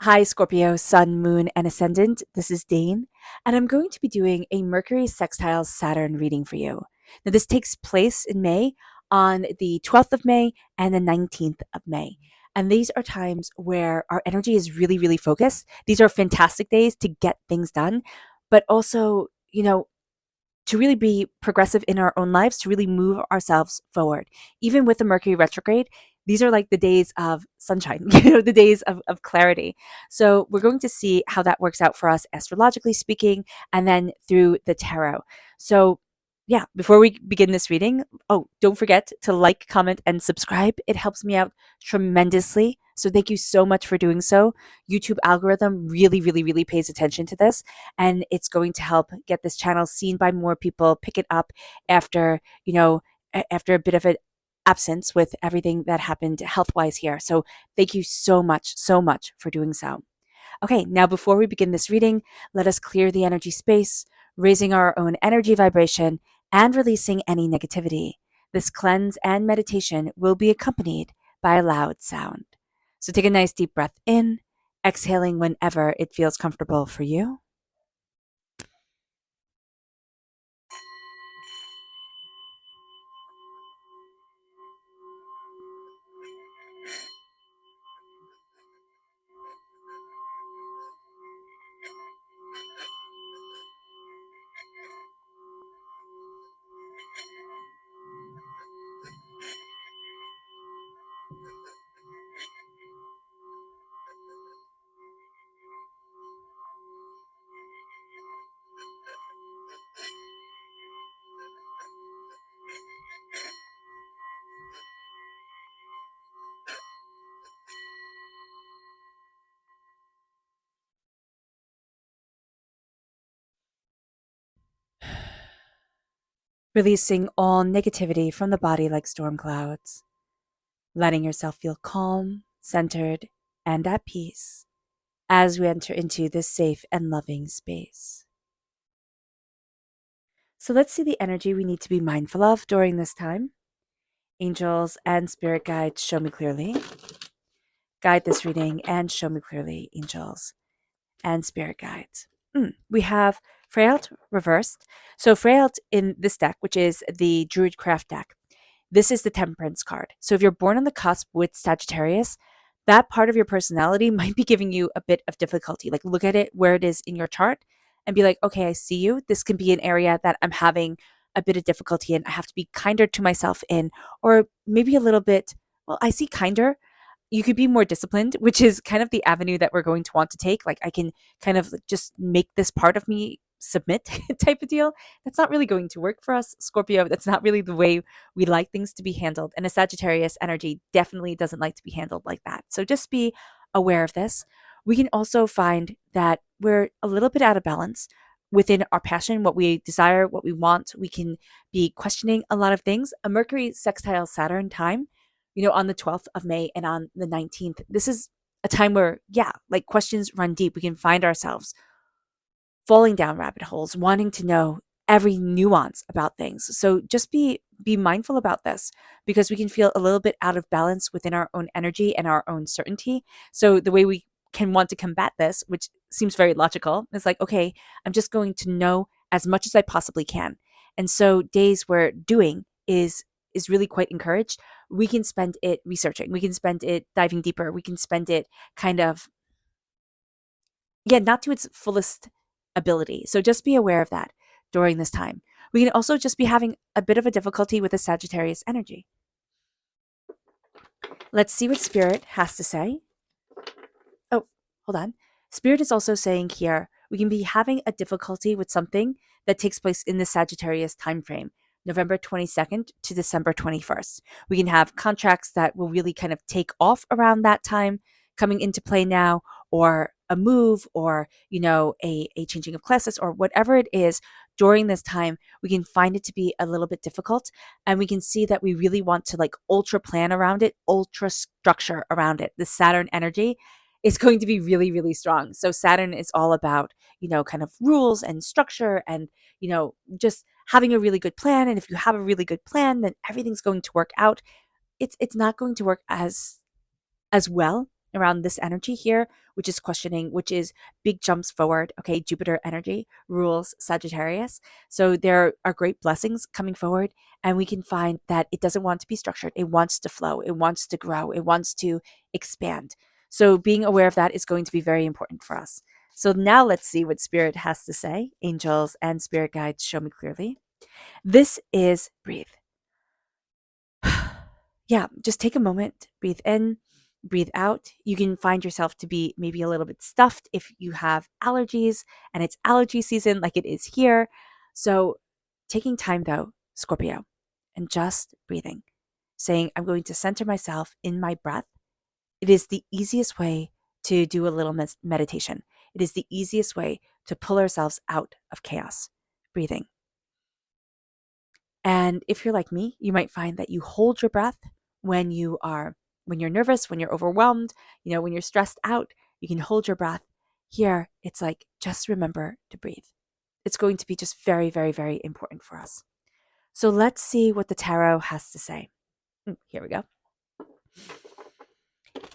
Hi, Scorpio, Sun, Moon, and Ascendant. This is Dane, and I'm going to be doing a Mercury sextile Saturn reading for you. Now, this takes place in May on the 12th of May and the 19th of May. And these are times where our energy is really, really focused. These are fantastic days to get things done, but also, to really be progressive in our own lives, to really move ourselves forward. Even with the Mercury retrograde, these are like the days of sunshine, the days of clarity. So we're going to see how that works out for us, astrologically speaking, and then through the tarot. So, yeah, before we begin this reading, don't forget to like, comment, and subscribe. It helps me out tremendously. So, thank you so much for doing so. YouTube algorithm really, really, really pays attention to this, and it's going to help get this channel seen by more people, pick it up after, after a bit of an absence with everything that happened health wise here. So thank you so much for doing so. Okay, now before we begin this reading, let us clear the energy space, raising our own energy vibration and releasing any negativity. This cleanse and meditation will be accompanied by a loud sound. So take a nice deep breath in, exhaling whenever it feels comfortable for you. Releasing all negativity from the body like storm clouds, letting yourself feel calm, centered, and at peace as we enter into this safe and loving space. So let's see the energy we need to be mindful of during this time. Angels and spirit guides, show me clearly. Guide this reading and show me clearly, angels and spirit guides. We have Freyalt reversed. So Freyalt in this deck, which is the Druidcraft deck, this is the Temperance card. So if you're born on the cusp with Sagittarius, that part of your personality might be giving you a bit of difficulty. Like look at it where it is in your chart and be like, okay, I see you. This can be an area that I'm having a bit of difficulty in. I have to be kinder to myself in, or maybe a little bit, well, I see kinder. You could be more disciplined, which is kind of the avenue that we're going to want to take. Like I can kind of just make this part of me submit type of deal. That's not really going to work for us, Scorpio. That's not really the way we like things to be handled. And a Sagittarius energy definitely doesn't like to be handled like that. So just be aware of this. We can also find that we're a little bit out of balance within our passion, what we desire, what we want. We can be questioning a lot of things. A Mercury sextile Saturn time, on the 12th of May and on the 19th, this is a time where, yeah, like questions run deep. We can find ourselves falling down rabbit holes, wanting to know every nuance about things. So just be mindful about this because we can feel a little bit out of balance within our own energy and our own certainty. So the way we can want to combat this, which seems very logical, is like, okay, I'm just going to know as much as I possibly can. And so days where doing is really quite encouraged. We can spend it researching. We can spend it diving deeper. We can spend it kind of, yeah, not to its fullest ability. So just be aware of that during this time. We can also just be having a bit of a difficulty with the Sagittarius energy. Let's see what Spirit has to say. Oh, hold on. Spirit is also saying here we can be having a difficulty with something that takes place in the Sagittarius time frame, November 22nd to December 21st. We can have contracts that will really kind of take off around that time coming into play now, or a move, or a changing of classes, or whatever it is during this time. We can find it to be a little bit difficult, and we can see that we really want to like ultra plan around it, ultra structure around it. The Saturn energy is going to be really, really strong. So Saturn is all about, kind of rules and structure and, just having a really good plan. And if you have a really good plan, then everything's going to work out. It's not going to work as well, around this energy here, which is questioning, which is big jumps forward. Okay, Jupiter energy rules Sagittarius. So there are great blessings coming forward, and we can find that it doesn't want to be structured. It wants to flow, it wants to grow, it wants to expand. So being aware of that is going to be very important for us. So now let's see what Spirit has to say. Angels and spirit guides, show me clearly. This is breathe. Yeah, just take a moment, breathe in, breathe out. You can find yourself to be maybe a little bit stuffed if you have allergies and it's allergy season like it is here. So, taking time though, Scorpio, and just breathing, saying, I'm going to center myself in my breath. It is the easiest way to do a little meditation. It is the easiest way to pull ourselves out of chaos. Breathing. And if you're like me, you might find that you hold your breath when you're nervous, when you're overwhelmed, when you're stressed out, you can hold your breath. Here, it's like just remember to breathe. It's going to be just very, very, very important for us. So let's see what the tarot has to say. Here we go.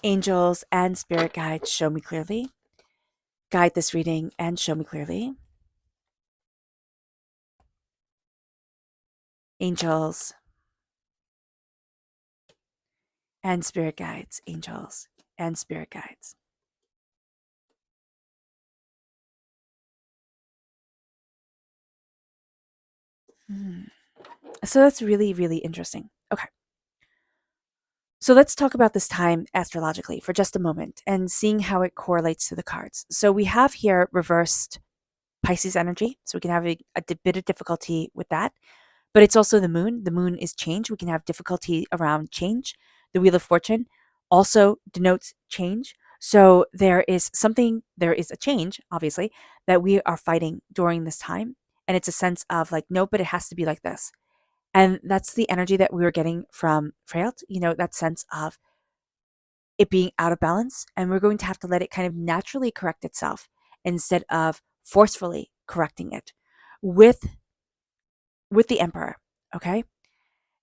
Angels and spirit guides, show me clearly. Guide this reading and show me clearly. Angels and spirit guides, angels and spirit guides. So that's really, really interesting. Okay. So let's talk about this time astrologically for just a moment and seeing how it correlates to the cards. So we have here reversed Pisces energy. So we can have a bit of difficulty with that. But it's also the moon. The moon is change. We can have difficulty around change. The Wheel of Fortune also denotes change. So there is a change, obviously, that we are fighting during this time. And it's a sense of like, no, but it has to be like this. And that's the energy that we were getting from Freylt, that sense of it being out of balance. And we're going to have to let it kind of naturally correct itself instead of forcefully correcting it with the Emperor. Okay.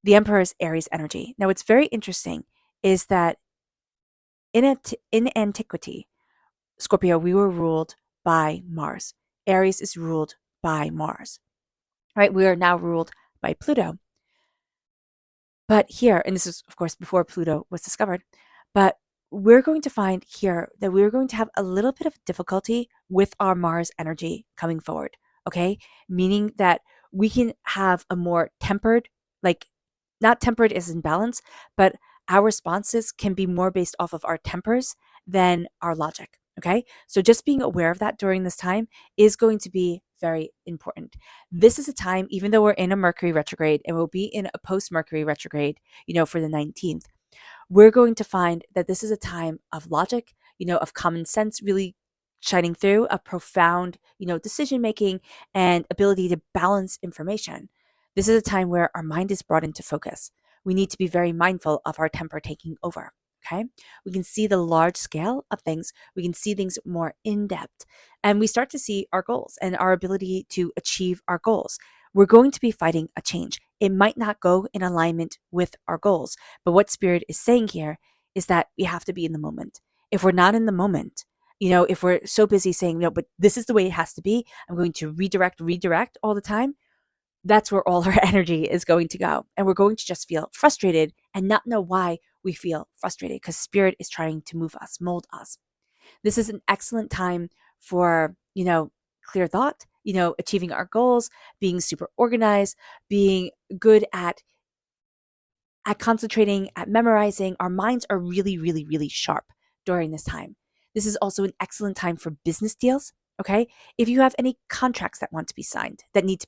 The Emperor is Aries energy. Now, what's very interesting is that in antiquity, Scorpio, we were ruled by Mars. Aries is ruled by Mars, right? We are now ruled by Pluto. But here, and this is, of course, before Pluto was discovered, but we're going to find here that we're going to have a little bit of difficulty with our Mars energy coming forward, okay? Meaning that we can have a more tempered, like not tempered as in balance, but our responses can be more based off of our tempers than our logic, okay? So just being aware of that during this time is going to be very important. This is a time, even though we're in a Mercury retrograde and we'll be in a post Mercury retrograde, for the 19th, we're going to find that this is a time of logic, of common sense really shining through, a profound, decision making and ability to balance information. This is a time where our mind is brought into focus. We need to be very mindful of our temper taking over. Okay. We can see the large scale of things. We can see things more in depth, and we start to see our goals and our ability to achieve our goals. We're going to be fighting a change. It might not go in alignment with our goals, but what Spirit is saying here is that we have to be in the moment. If we're not in the moment, if we're so busy saying, no, but this is the way it has to be, I'm going to redirect all the time, that's where all our energy is going to go. And we're going to just feel frustrated and not know why we feel frustrated because Spirit is trying to move us, mold us. This is an excellent time for, clear thought, achieving our goals, being super organized, being good at concentrating, at memorizing. Our minds are really, really, really sharp during this time. This is also an excellent time for business deals. Okay. If you have any contracts that need to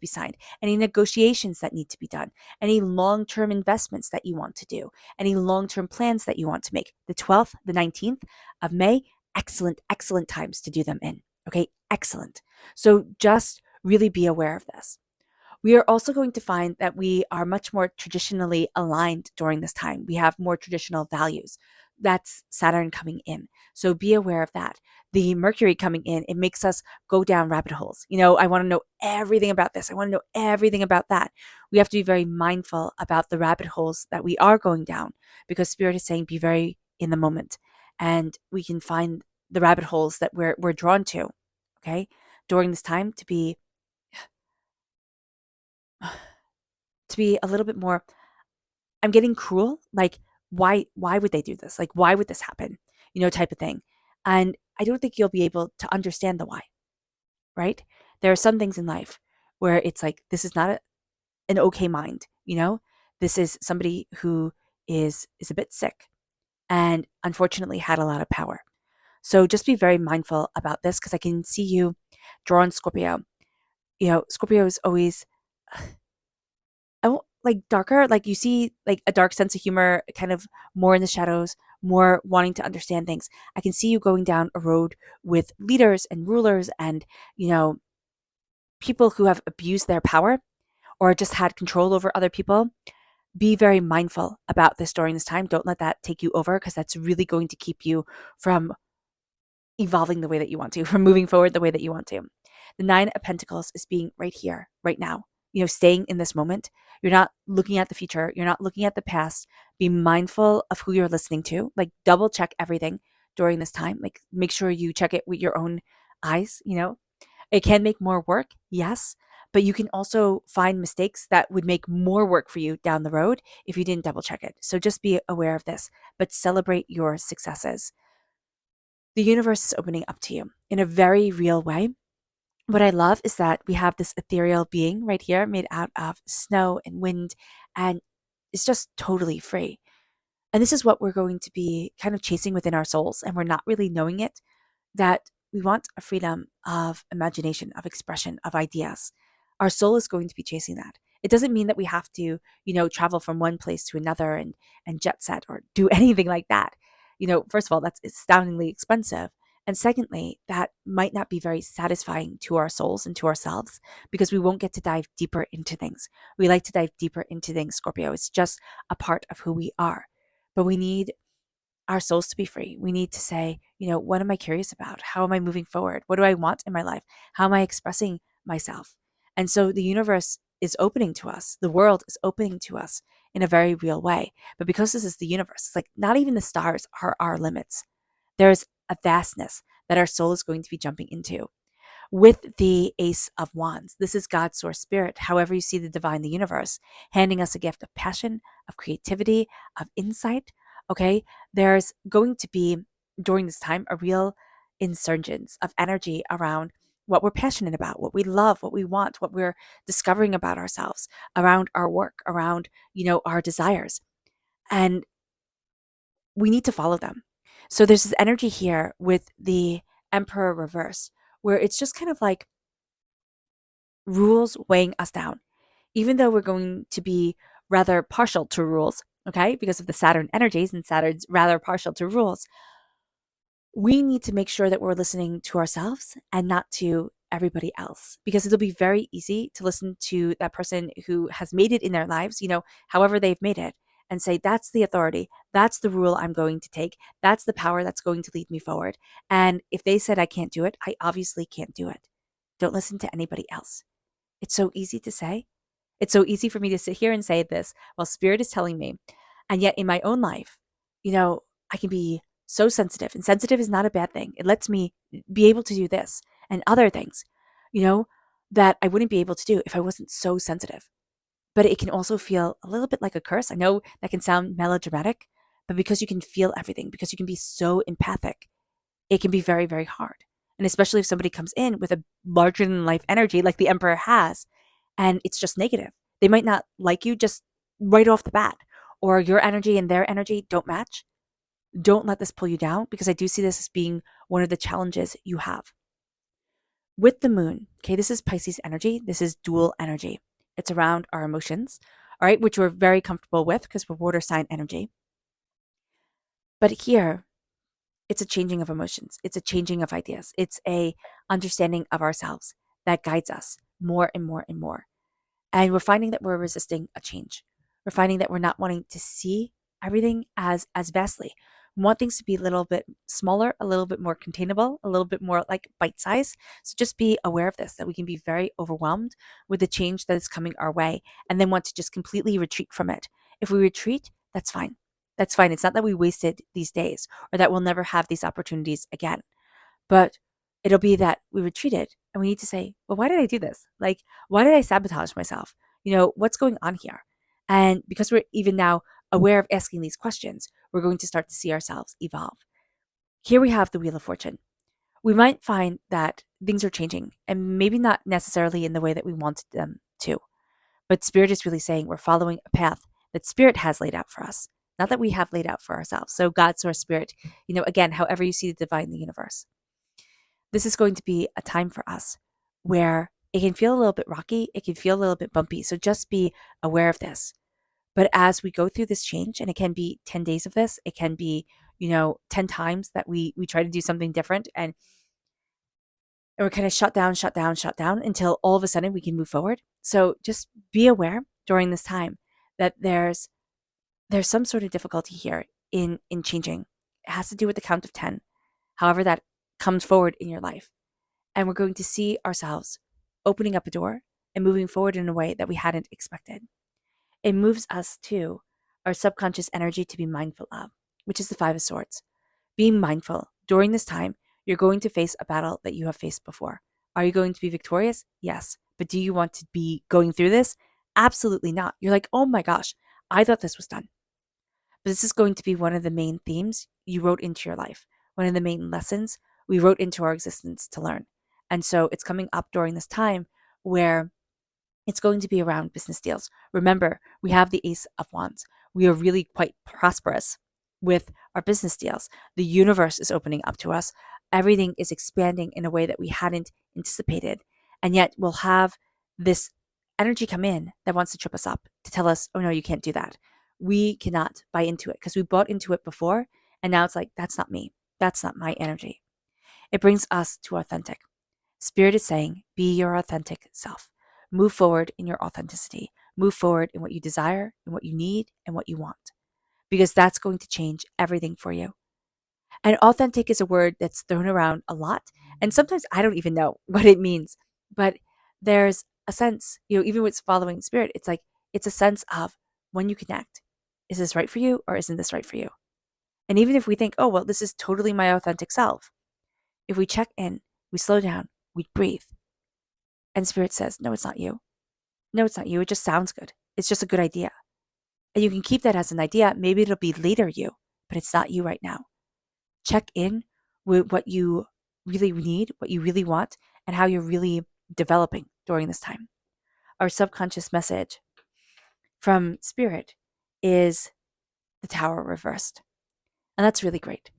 be signed, any negotiations that need to be done, any long term investments that you want to do, any long term plans that you want to make, the 12th, the 19th of May, excellent, excellent times to do them in. Okay. Excellent. So just really be aware of this. We are also going to find that we are much more traditionally aligned during this time. We have more traditional values. That's Saturn coming in. So be aware of that. The Mercury coming in, it makes us go down rabbit holes. I want to know everything about this. I want to know everything about that. We have to be very mindful about the rabbit holes that we are going down because Spirit is saying be very in the moment. and we can find the rabbit holes that we're drawn to, okay, during this time to be a little bit more, I'm getting cruel, like why would they do this? Like why would this happen? Type of thing. And I don't think you'll be able to understand the why, right? There are some things in life where it's like this is not an okay mind. This is somebody who is a bit sick and unfortunately had a lot of power. So just be very mindful about this because I can see you drawn Scorpio. Scorpio is always I won't, like darker, like you see like a dark sense of humor, kind of more in the shadows, more wanting to understand things. I can see you going down a road with leaders and rulers and, you know, people who have abused their power or just had control over other people. Be very mindful about this during this time. Don't let that take you over because that's really going to keep you from evolving the way that you want to, from moving forward the way that you want to. The Nine of Pentacles is being right here, right now, staying in this moment. You're not looking at the future. You're not looking at the past. Be mindful of who you're listening to. Like double check everything during this time. Like make sure you check it with your own eyes. It can make more work, yes, but you can also find mistakes that would make more work for you down the road if you didn't double check it. So just be aware of this, but celebrate your successes. The universe is opening up to you in a very real way. What I love is that we have this ethereal being right here made out of snow and wind, and it's just totally free. And this is what we're going to be kind of chasing within our souls, and we're not really knowing it, that we want a freedom of imagination, of expression, of ideas. Our soul is going to be chasing that. It doesn't mean that we have to travel from one place to another and jet set or do anything like that. First of all, that's astoundingly expensive. And secondly, that might not be very satisfying to our souls and to ourselves because we won't get to dive deeper into things. We like to dive deeper into things, Scorpio. It's just a part of who we are. But we need our souls to be free. We need to say, what am I curious about? How am I moving forward? What do I want in my life? How am I expressing myself? And so the universe is opening to us. The world is opening to us in a very real way. But because this is the universe, it's like not even the stars are our limits. There's a vastness that our soul is going to be jumping into with the Ace of Wands. This is God's source spirit, however you see the divine, the universe, handing us a gift of passion, of creativity, of insight. Okay. There's going to be during this time a real insurgence of energy around what we're passionate about, what we love, what we want, what we're discovering about ourselves, around our work, around, our desires. And we need to follow them. So there's this energy here with the Emperor reverse, where it's just kind of like rules weighing us down, even though we're going to be rather partial to rules, okay, because of the Saturn energies, and Saturn's rather partial to rules. We need to make sure that we're listening to ourselves and not to everybody else, because it'll be very easy to listen to that person who has made it in their lives, however they've made it, and say, that's the authority, that's the rule I'm going to take, that's the power that's going to lead me forward. And if they said I can't do it, I obviously can't do it. Don't listen to anybody else. It's so easy to say. It's so easy for me to sit here and say this while spirit is telling me. And yet in my own life, I can be so sensitive, and sensitive is not a bad thing. It lets me be able to do this and other things, that I wouldn't be able to do if I wasn't so sensitive. But it can also feel a little bit like a curse. I know that can sound melodramatic, but because you can feel everything, because you can be so empathic, it can be very, very hard. And especially if somebody comes in with a larger than life energy like the Emperor has, and it's just negative. They might not like you just right off the bat, or your energy and their energy don't match. Don't let this pull you down, because I do see this as being one of the challenges you have. With the moon, okay, this is Pisces energy. This is dual energy. It's around our emotions, all right, which we're very comfortable with because we're water sign energy. But here, it's a changing of emotions. It's a changing of ideas. It's a understanding of ourselves that guides us more and more and more. And we're finding that we're resisting a change. We're finding that we're not wanting to see everything as vastly. We want things to be a little bit smaller, a little bit more containable, a little bit more like bite size. So just be aware of this, that we can be very overwhelmed with the change that is coming our way and then want to just completely retreat from it. If we retreat, that's fine. That's fine. It's not that we wasted these days or that we'll never have these opportunities again, but it'll be that we retreated and we need to say, well, why did I do this? Like, why did I sabotage myself? What's going on here? And because we're even now aware of asking these questions, we're going to start to see ourselves evolve. Here we have the Wheel of Fortune. We might find that things are changing and maybe not necessarily in the way that we wanted them to. But Spirit is really saying we're following a path that Spirit has laid out for us, not that we have laid out for ourselves. So God, Source, Spirit, again, however you see the divine in the universe. This is going to be a time for us where it can feel a little bit rocky, it can feel a little bit bumpy. So just be aware of this. But as we go through this change, and it can be 10 days of this, it can be, 10 times that we try to do something different and we're kind of shut down until all of a sudden we can move forward. So just be aware during this time that there's some sort of difficulty here in changing. It has to do with the count of 10, however that comes forward in your life. And we're going to see ourselves opening up a door and moving forward in a way that we hadn't expected. It moves us to our subconscious energy to be mindful of, which is the Five of Swords. Being mindful during this time, you're going to face a battle that you have faced before. Are you going to be victorious? Yes. But do you want to be going through this? Absolutely not. You're like, oh my gosh, I thought this was done. But this is going to be one of the main themes you wrote into your life, one of the main lessons we wrote into our existence to learn. And so it's coming up during this time where it's going to be around business deals. Remember, we have the Ace of Wands. We are really quite prosperous with our business deals. The universe is opening up to us. Everything is expanding in a way that we hadn't anticipated. And yet we'll have this energy come in that wants to trip us up, to tell us, oh no, you can't do that. We cannot buy into it because we bought into it before. And now it's like, that's not me. That's not my energy. It brings us to authentic. Spirit is saying, be your authentic self. Move forward in your authenticity. Move forward in what you desire and what you need and what you want, because that's going to change everything for you. And authentic is a word that's thrown around a lot. And sometimes I don't even know what it means, but there's a sense, even with following Spirit, it's like, it's a sense of when you connect, is this right for you or isn't this right for you? And even if we think, oh, well, this is totally my authentic self, if we check in, we slow down, we breathe, and Spirit says, no, it's not you. No, it's not you. It just sounds good. It's just a good idea. And you can keep that as an idea. Maybe it'll be later you, but it's not you right now. Check in with what you really need, what you really want, and how you're really developing during this time. Our subconscious message from Spirit is the Tower reversed. And that's really great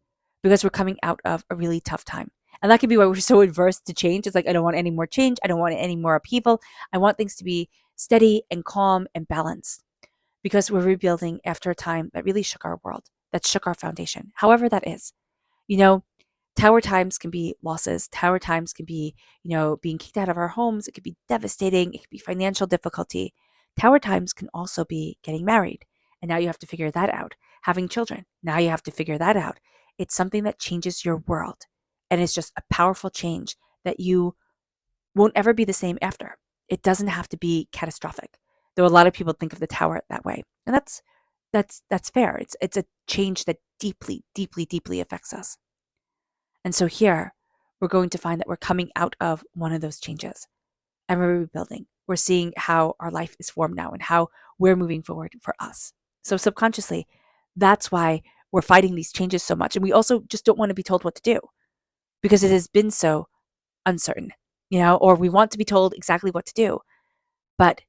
because we're coming out of a really tough time. And that can be why we're so adverse to change. It's like, I don't want any more change. I don't want any more upheaval. I want things to be steady and calm and balanced, because we're rebuilding after a time that really shook our world, that shook our foundation, however that is. Tower times can be losses. Tower times can be, being kicked out of our homes. It could be devastating. It could be financial difficulty. Tower times can also be getting married. And now you have to figure that out. Having children. Now you have to figure that out. It's something that changes your world. And it's just a powerful change that you won't ever be the same after. It doesn't have to be catastrophic, though a lot of people think of the tower that way. And that's fair. It's a change that deeply, deeply, deeply affects us. And so here, we're going to find that we're coming out of one of those changes and we're rebuilding. We're seeing how our life is formed now and how we're moving forward for us. So subconsciously, that's why we're fighting these changes so much. And we also just don't want to be told what to do because it has been so uncertain, or we want to be told exactly what to do, but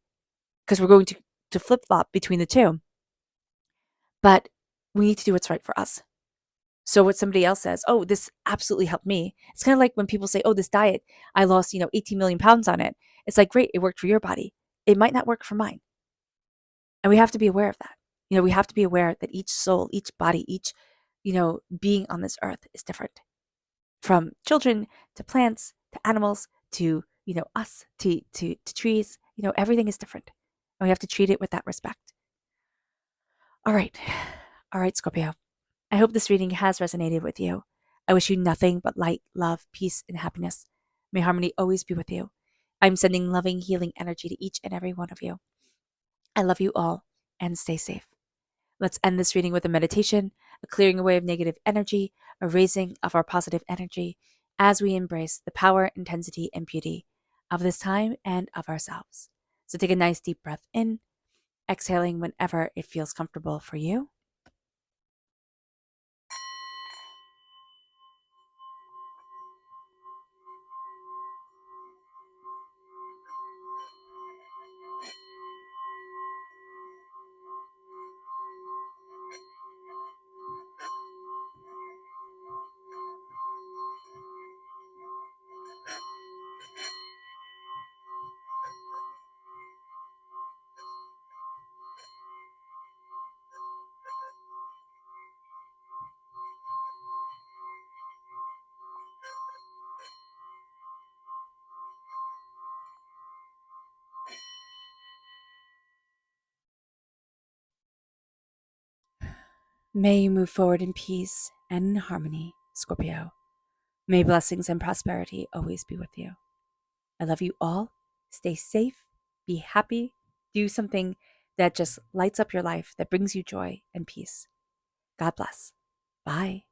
because we're going to flip-flop between the two. But we need to do what's right for us. So what somebody else says, oh, this absolutely helped me. It's kind of like when people say, oh, this diet, I lost, 18 million pounds on it. It's like, great, it worked for your body. It might not work for mine. And we have to be aware of that. We have to be aware that each soul, each body, each, being on this earth is different. From children to plants to animals to, us to trees, everything is different. And we have to treat it with that respect. All right. All right, Scorpio. I hope this reading has resonated with you. I wish you nothing but light, love, peace, and happiness. May harmony always be with you. I'm sending loving, healing energy to each and every one of you. I love you all, and stay safe. Let's end this reading with a meditation, a clearing away of negative energy, a raising of our positive energy as we embrace the power, intensity, and beauty of this time and of ourselves. So take a nice deep breath in, exhaling whenever it feels comfortable for you. May you move forward in peace and in harmony, Scorpio. May blessings and prosperity always be with you. I love you all. Stay safe, be happy, do something that just lights up your life, that brings you joy and peace. God bless. Bye.